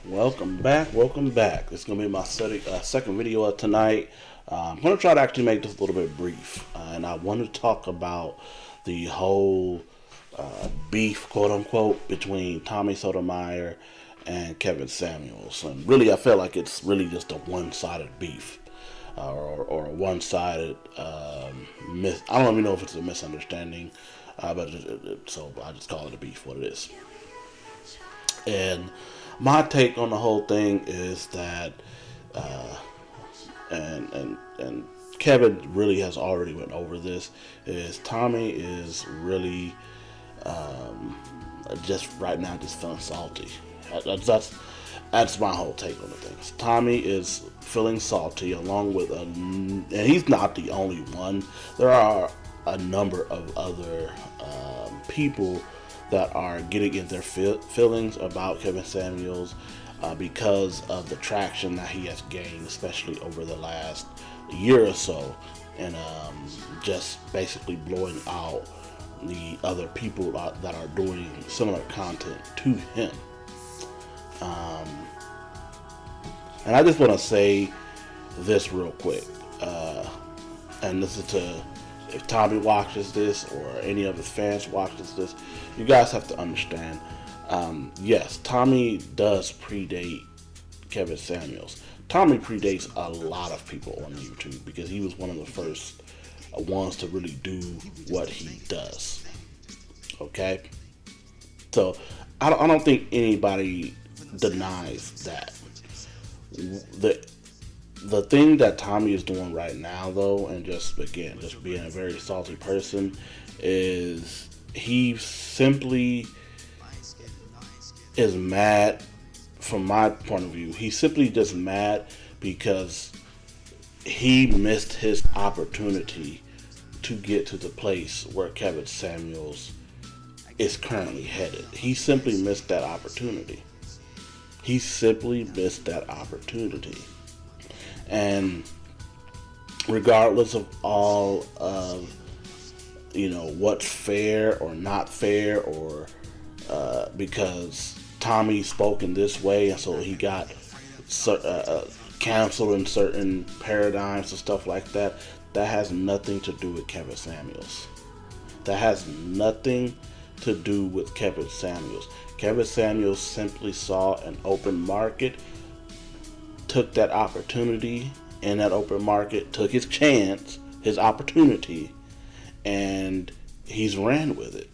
Welcome back. This is going to be my second video of tonight. I'm going to try to actually make this a little bit brief. And I want to talk about the whole beef, quote unquote, between Tommy Sotomayor and Kevin Samuels. And really, I feel like it's really just a one-sided beef. Or a one-sided, I don't even know if it's a misunderstanding. So I just call it a beef, what it is. And my take on the whole thing is that, and Kevin really has already went over this, is Tommy is really just right now just feeling salty. That's my whole take on the things. Tommy is feeling salty, along with and he's not the only one. There are a number of other people that are getting in their feelings about Kevin Samuels because of the traction that he has gained, especially over the last year or so, and just basically blowing out the other people that are doing similar content to him. And I just want to say this real quick, and this is to, if Tommy watches this or any of his fans watches this, you guys have to understand, yes, Tommy does predate Kevin Samuels. Tommy predates a lot of people on YouTube because he was one of the first ones to really do what he does. Okay? So, I don't think anybody denies that. The thing that Tommy is doing right now, though, and just being a very salty person, is he simply is mad. From my point of view, he's simply just mad because he missed his opportunity to get to the place where Kevin Samuels is currently headed. He simply missed that opportunity. And regardless of all of, what's fair or not fair, or because Tommy spoke in this way and so he got canceled in certain paradigms and stuff like that, that has nothing to do with Kevin Samuels. Kevin Samuels simply saw an open market, took that opportunity in that open market, took his chance, his opportunity, and he's ran with it.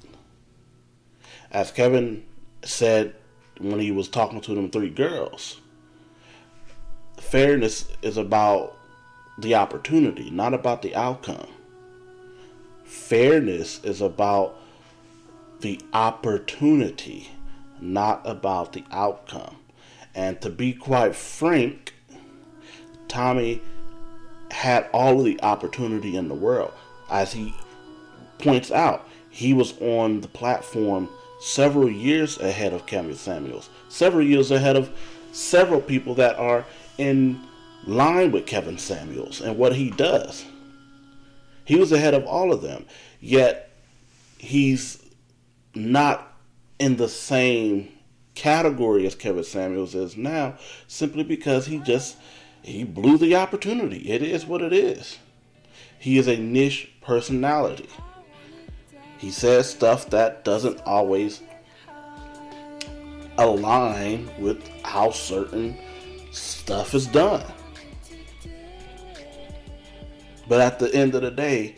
As Kevin said when he was talking to them three girls, fairness is about the opportunity, not about the outcome. Fairness is about the opportunity, not about the outcome. And to be quite frank, Tommy had all of the opportunity in the world. As he points out, he was on the platform several years ahead of Kevin Samuels, several years ahead of several people that are in line with Kevin Samuels and what he does. He was ahead of all of them, yet he's not in the same category as Kevin Samuels is now, simply because he blew the opportunity. It is what it is. He is a niche personality. He says stuff that doesn't always align with how certain stuff is done. But at the end of the day,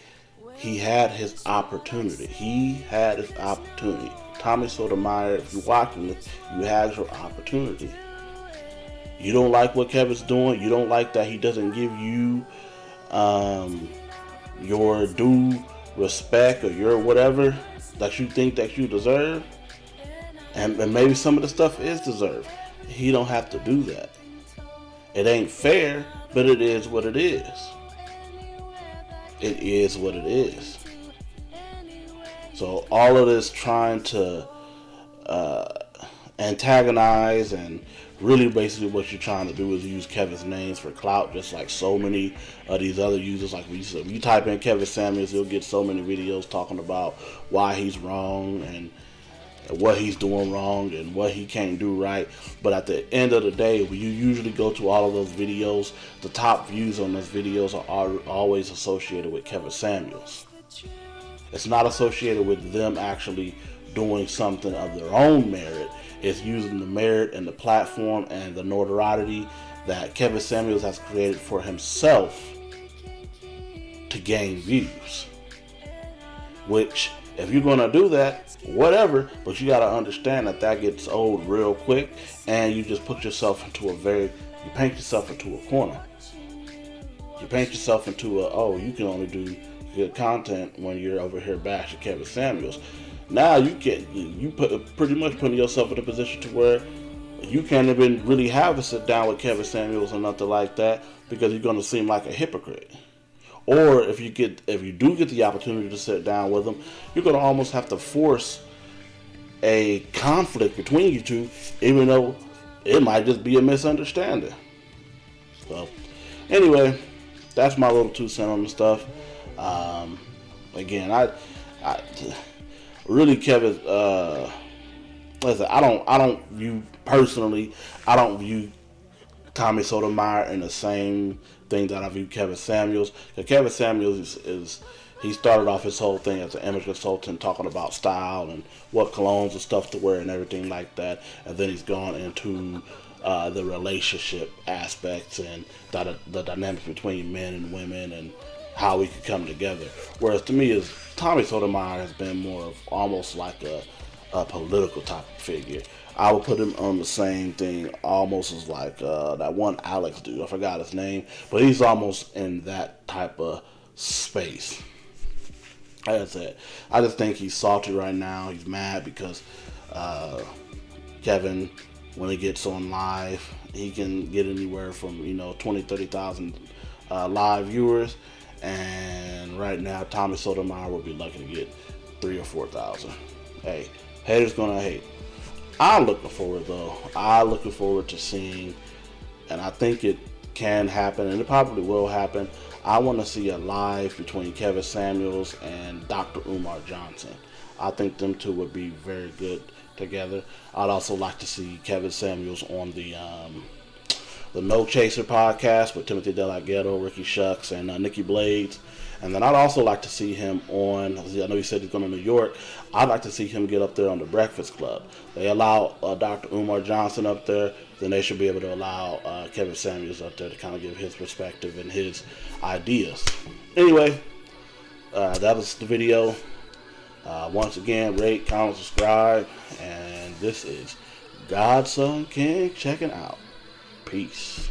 he had his opportunity. Tommy Sotomayor, if you're watching this, you had your opportunity. You don't like what Kevin's doing. You don't like that he doesn't give you your due respect or your whatever that you think that you deserve. And maybe some of the stuff is deserved. He don't have to do that. It ain't fair, but it is what it is. It is what it is. So all of this trying to antagonize, and really basically what you're trying to do is use Kevin's names for clout, just like so many of these other users. Like if you type in Kevin Samuels, you'll get so many videos talking about why he's wrong, and and what he's doing wrong and what he can't do right. But at the end of the day, when you usually go to all of those videos, the top views on those videos are always associated with Kevin Samuels. It's not associated with them actually doing something of their own merit. It's using the merit and the platform and the notoriety that Kevin Samuels has created for himself to gain views. Which, if you're going to do that, whatever, but you got to understand that gets old real quick, and you just put yourself into you paint yourself into a corner. You paint yourself into you can only do good content when you're over here bashing Kevin Samuels. Now pretty much putting yourself in a position to where you can't even really have a sit down with Kevin Samuels or nothing like that, because you're going to seem like a hypocrite. Or if you do get the opportunity to sit down with him, you're going to almost have to force a conflict between you two, even though it might just be a misunderstanding. So, anyway, that's my little 2 cents on the stuff. Again, I really, Kevin, listen, I don't view Tommy Sotomayer in the same thing that I view Kevin Samuels. Because Kevin Samuels he started off his whole thing as an image consultant, talking about style and what colognes and stuff to wear and everything like that. And then he's gone into the relationship aspects and the dynamics between men and women and how we could come together. Whereas to me, Tommy Sotomayer has been more of almost like a political type of figure. I would put him on the same thing almost as like that one Alex dude. I forgot his name, but he's almost in that type of space. Like I said, I just think he's salty right now. He's mad because Kevin, when he gets on live, he can get anywhere from 20, 30,000 live viewers, and right now Tommy Sotomayer would be lucky to get 3,000 or 4,000. Hey, haters gonna hate. I'm looking forward to seeing, and I think it can happen, and it probably will happen. I want to see a live between Kevin Samuels and Dr. Umar Johnson. I think them two would be very good together. I'd also like to see Kevin Samuels on the NoChaser Podcast with Timothy DeLaGhetto, Ricky Shucks, and Nikki Blades. And then I'd also like to see him on, I know he said he's going to New York, I'd like to see him get up there on the Breakfast Club. They allow Dr. Umar Johnson up there, then they should be able to allow Kevin Samuels up there to kind of give his perspective and his ideas. Anyway, that was the video. Once again, rate, comment, subscribe, and this is Godson King checking out. Peace.